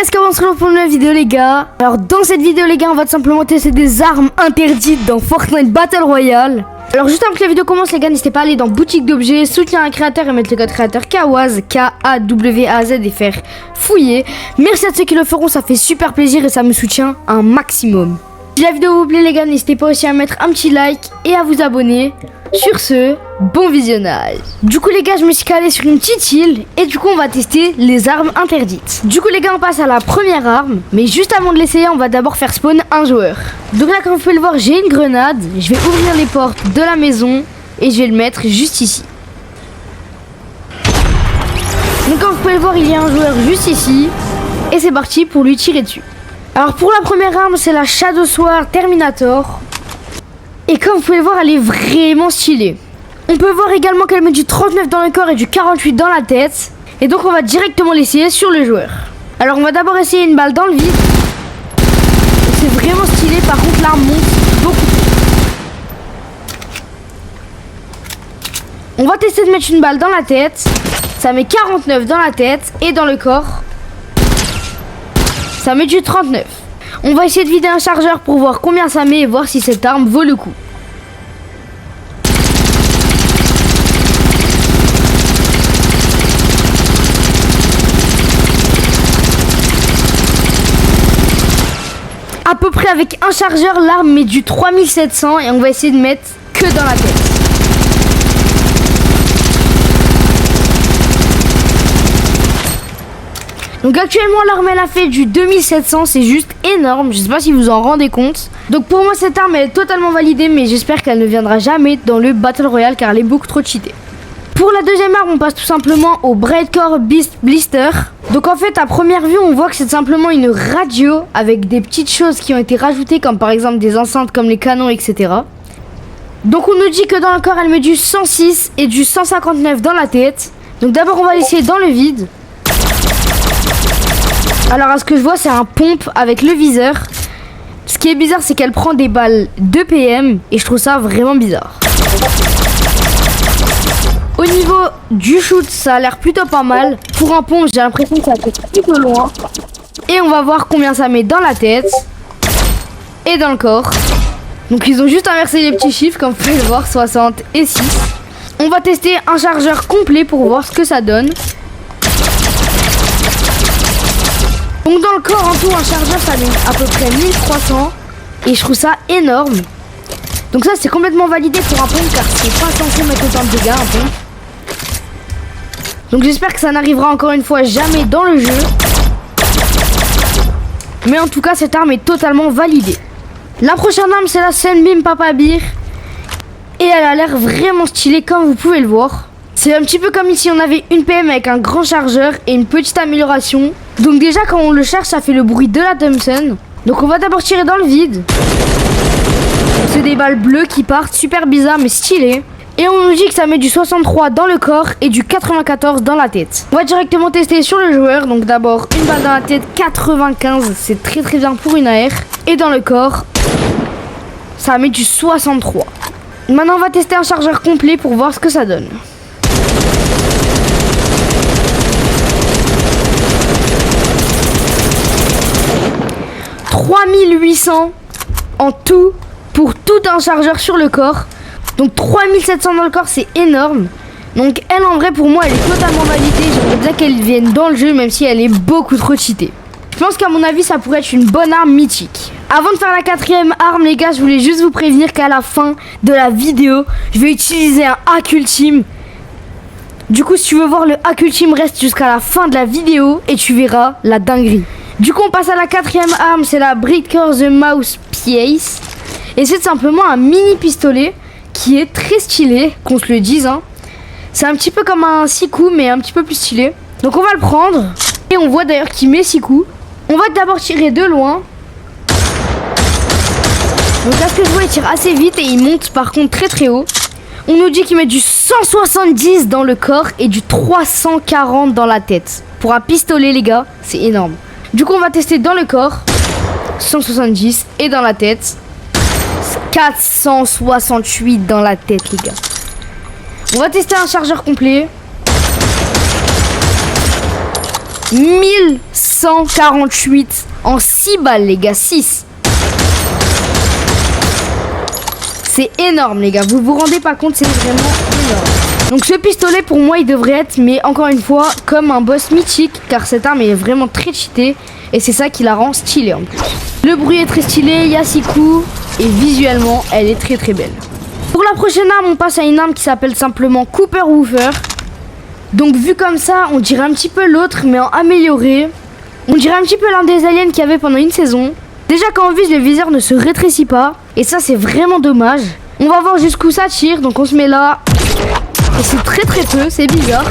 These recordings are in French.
Yes, comment on se retrouve pour une nouvelle vidéo les gars. Alors dans cette vidéo les gars, on va tout simplement tester des armes interdites dans Fortnite Battle Royale. Alors juste avant que la vidéo commence les gars, n'hésitez pas à aller dans boutique d'objets, soutenir un créateur et mettre le code créateur KAWAZ, K-A-W-A-Z et faire fouiller. Merci à ceux qui le feront, ça fait super plaisir et ça me soutient un maximum. Si la vidéo vous plaît les gars, n'hésitez pas aussi à mettre un petit like et à vous abonner. Sur ce, bon visionnage. Du coup les gars, je me suis calé sur une petite île et du coup on va tester les armes interdites. Du coup les gars, on passe à la première arme, mais juste avant de l'essayer, on va d'abord faire spawn un joueur. Donc là comme vous pouvez le voir, j'ai une grenade, je vais ouvrir les portes de la maison et je vais le mettre juste ici. Donc comme vous pouvez le voir, il y a un joueur juste ici et c'est parti pour lui tirer dessus. Alors pour la première arme, c'est la Shadow Sword Terminator. Et comme vous pouvez le voir, elle est vraiment stylée. On peut voir également qu'elle met du 39 dans le corps et du 48 dans la tête. Et donc on va directement l'essayer sur le joueur. Alors on va d'abord essayer une balle dans le vide. C'est vraiment stylé, par contre l'arme monte beaucoup. On va tester de mettre une balle dans la tête. Ça met 49 dans la tête et dans le corps. Ça met du 39. On va essayer de vider un chargeur pour voir combien ça met et voir si cette arme vaut le coup. À peu près avec un chargeur, l'arme met du 3700 et on va essayer de mettre que dans la tête. Donc actuellement l'arme elle a fait du 2700, c'est juste énorme, je sais pas si vous en rendez compte. Donc pour moi cette arme elle est totalement validée, mais j'espère qu'elle ne viendra jamais dans le Battle Royale car elle est beaucoup trop cheatée. Pour la deuxième arme on passe tout simplement au Breakcore Beast Blister. Donc en fait à première vue on voit que c'est simplement une radio avec des petites choses qui ont été rajoutées comme par exemple des enceintes comme les canons etc. Donc on nous dit que dans le corps elle met du 106 et du 159 dans la tête. Donc d'abord on va l'essayer dans le vide. Alors à ce que je vois c'est un pompe avec le viseur. Ce qui est bizarre c'est qu'elle prend des balles de PM et je trouve ça vraiment bizarre. Au niveau du shoot ça a l'air plutôt pas mal. Pour un pompe j'ai l'impression que ça fait plutôt loin. Et on va voir combien ça met dans la tête et dans le corps. Donc ils ont juste inversé les petits chiffres comme vous pouvez le voir, 60 et 6. On va tester un chargeur complet pour voir ce que ça donne. Donc dans le corps en tout un chargeur ça met à peu près 1300 et je trouve ça énorme. Donc ça c'est complètement validé pour un pompe car c'est pas censé mettre autant de dégâts un pompe. Donc j'espère que ça n'arrivera encore une fois jamais dans le jeu. Mais en tout cas cette arme est totalement validée. La prochaine arme c'est la Sunbeam Papa Bear. Et elle a l'air vraiment stylée comme vous pouvez le voir. C'est un petit peu comme ici on avait une PM avec un grand chargeur et une petite amélioration. Donc déjà quand on le cherche ça fait le bruit de la Thompson. Donc on va d'abord tirer dans le vide. C'est des balles bleues qui partent, super bizarre mais stylé. Et on nous dit que ça met du 63 dans le corps et du 94 dans la tête. On va directement tester sur le joueur. Donc d'abord une balle dans la tête, 95, c'est très bien pour une AR. Et dans le corps, ça met du 63. Maintenant on va tester un chargeur complet pour voir ce que ça donne. « 3800 en tout pour tout un chargeur sur le corps. Donc 3700 dans le corps, c'est énorme. Donc elle en vrai pour moi elle est totalement validée. J'aimerais bien qu'elle vienne dans le jeu même si elle est beaucoup trop cheatée. Je pense qu'à mon avis ça pourrait être une bonne arme mythique. Avant de faire la quatrième arme les gars, je voulais juste vous prévenir qu'à la fin de la vidéo je vais utiliser un hack ultime. Du coup si tu veux voir le hack ultime, reste jusqu'à la fin de la vidéo et tu verras la dinguerie. Du coup on passe à la quatrième arme, c'est la Breakcore The Mouse Piece. Et c'est simplement un mini pistolet qui est très stylé, qu'on se le dise hein. C'est un petit peu comme un 6 coups mais un petit peu plus stylé. Donc on va le prendre. Et on voit d'ailleurs qu'il met 6 coups. On va d'abord tirer de loin. Donc là ce que je vois il tire assez vite et il monte par contre très haut. On nous dit qu'il met du 170 dans le corps et du 340 dans la tête. Pour un pistolet les gars, c'est énorme. Du coup on va tester dans le corps, 170 et dans la tête, 468 dans la tête les gars. On va tester un chargeur complet. 1148 en 6 balles, les gars, 6. C'est énorme, les gars, vous vous rendez pas compte, c'est vraiment énorme. Donc ce pistolet, pour moi, il devrait être, mais encore une fois, comme un boss mythique, car cette arme est vraiment très cheatée, et c'est ça qui la rend stylée en plus. Le bruit est très stylé, il y a 6 coups, et visuellement, elle est très très belle. Pour la prochaine arme, on passe à une arme qui s'appelle simplement Cooper Woofer. Donc vu comme ça, on dirait un petit peu l'autre, mais en amélioré. On dirait un petit peu l'un des aliens qu'il y avait pendant une saison. Déjà quand on vise, le viseur ne se rétrécit pas. Et ça, c'est vraiment dommage. On va voir jusqu'où ça tire. Donc on se met là. Et c'est très très peu, c'est bizarre.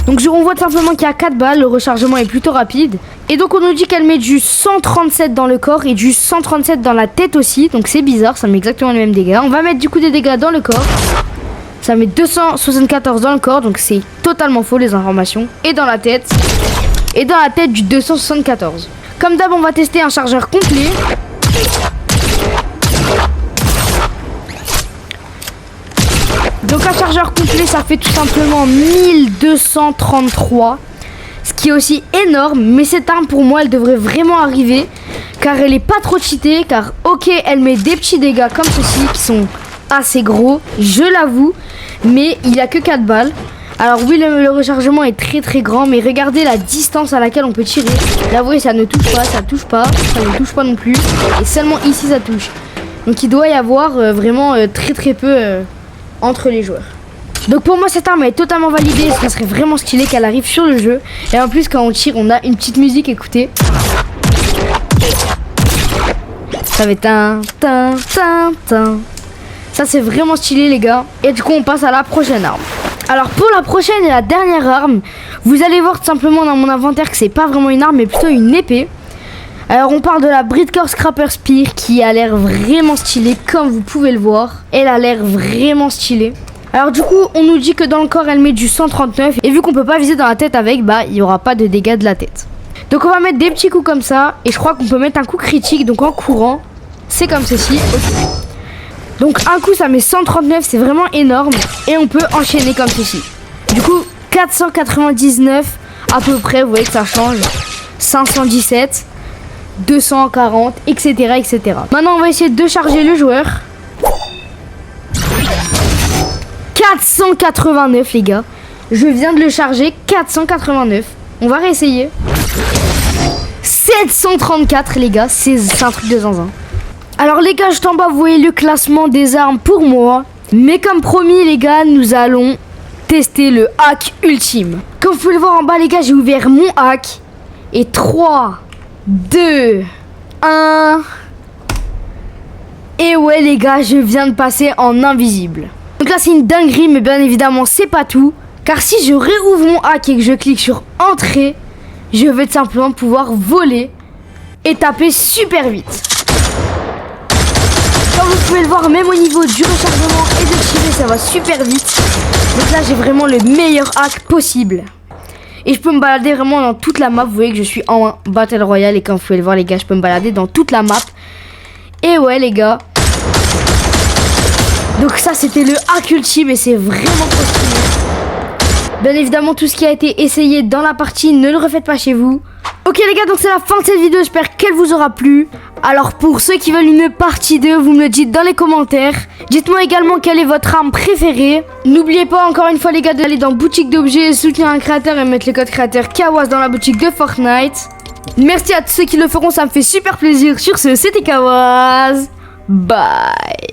Donc on voit simplement qu'il y a 4 balles. Le rechargement est plutôt rapide. Et donc on nous dit qu'elle met du 137 dans le corps et du 137 dans la tête aussi. Donc c'est bizarre, ça met exactement les mêmes dégâts. On va mettre du coup des dégâts dans le corps. Ça met 274 dans le corps, donc c'est totalement faux les informations. Et dans la tête. Et dans la tête du 274. Comme d'hab, on va tester un chargeur complet. Donc un chargeur complet, ça fait tout simplement 1233. Ce qui est aussi énorme. Mais cette arme, pour moi, elle devrait vraiment arriver. Car elle est pas trop cheatée. Car ok, elle met des petits dégâts comme ceci qui sont assez gros, je l'avoue, mais il n'y a que 4 balles. Alors oui, le rechargement est très très grand, mais regardez la distance à laquelle on peut tirer. Là vous voyez, ça ne touche pas, ça touche pas, ça ne touche pas non plus, et seulement ici ça touche. Donc il doit y avoir vraiment très très peu entre les joueurs. Donc pour moi cette arme est totalement validée, ça serait vraiment stylé qu'elle arrive sur le jeu. Et en plus quand on tire, on a une petite musique, écoutez. Ça fait tin tin tin tin. Ça c'est vraiment stylé les gars. Et du coup on passe à la prochaine arme. Alors pour la prochaine et la dernière arme, vous allez voir tout simplement dans mon inventaire que c'est pas vraiment une arme mais plutôt une épée. Alors on parle de la Bridgeport Scrapper Spear qui a l'air vraiment stylée comme vous pouvez le voir. Elle a l'air vraiment stylée. Alors du coup on nous dit que dans le corps elle met du 139. Et vu qu'on peut pas viser dans la tête avec, bah il y aura pas de dégâts de la tête. Donc on va mettre des petits coups comme ça. Et je crois qu'on peut mettre un coup critique, donc en courant. C'est comme ceci, ok. Donc un coup ça met 139, c'est vraiment énorme. Et on peut enchaîner comme ceci. Du coup 499 à peu près, vous voyez que ça change. 517, 240, etc. etc. Maintenant on va essayer de charger le joueur. 489 les gars. Je viens de le charger, 489. On va réessayer. 734 les gars, c'est un truc de zinzin. Alors les gars, juste en bas, vous voyez le classement des armes pour moi. Mais comme promis les gars, nous allons tester le hack ultime. Comme vous pouvez le voir en bas les gars, j'ai ouvert mon hack. Et 3, 2, 1... Et ouais les gars, je viens de passer en invisible. Donc là c'est une dinguerie, mais bien évidemment c'est pas tout. Car si je réouvre mon hack et que je clique sur entrée, je vais tout simplement pouvoir voler et taper super vite. Comme vous pouvez le voir, même au niveau du rechargement et de tirer, ça va super vite. Donc là, j'ai vraiment le meilleur hack possible. Et je peux me balader vraiment dans toute la map. Vous voyez que je suis en Battle Royale. Et comme vous pouvez le voir, les gars, je peux me balader dans toute la map. Et ouais, les gars. Donc ça, c'était le hack ultime et c'est vraiment trop stylé. Bien évidemment, tout ce qui a été essayé dans la partie, ne le refaites pas chez vous. Ok les gars, donc c'est la fin de cette vidéo, j'espère qu'elle vous aura plu. Alors pour ceux qui veulent une partie 2, vous me le dites dans les commentaires. Dites-moi également quelle est votre arme préférée. N'oubliez pas encore une fois les gars d'aller dans boutique d'objets, soutenir un créateur et mettre le code créateur Kawas dans la boutique de Fortnite. Merci à tous ceux qui le feront, ça me fait super plaisir. Sur ce, c'était Kawas. Bye.